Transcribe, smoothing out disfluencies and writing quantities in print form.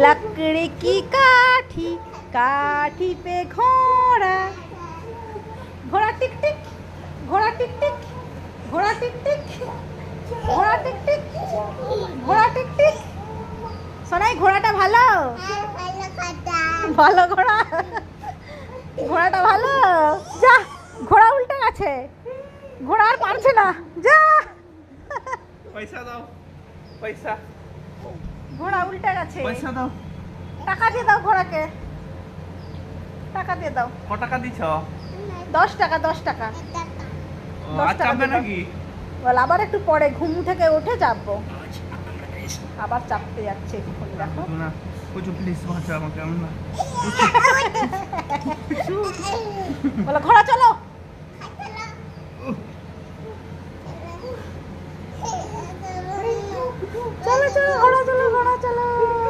लकड़ी की काठी काठी पे घोड़ा घोड़ा टिक टिक घोड़ा टिक टिक घोड़ा टिक टिक ঘোড়া টিক টিক ঘোড়া টিক টিক সোনাই ঘোড়াটা ভালো ভালো ঘোড়া ঘোড়াটা ভালো যা ঘোড়া উল্টে গেছে ঘোড়া আর পারছে না যা পয়সা দাও পয়সা ঘোড়া উল্টে গেছে পয়সা দাও টাকা দিয়ে দাও ঘোড়াকে টাকা দিয়ে দাও কত টাকা দিছ 10 টাকা 10 টাকা আর চাপবে নাকি বল আবার একটু পরে ঘুম থেকে উঠে যাবো আবার চাপতে যাচ্ছে এখন দেখো না কুছ প্লিজ বাঁচা আমাকে আমরা বলো ঘোড়া চলো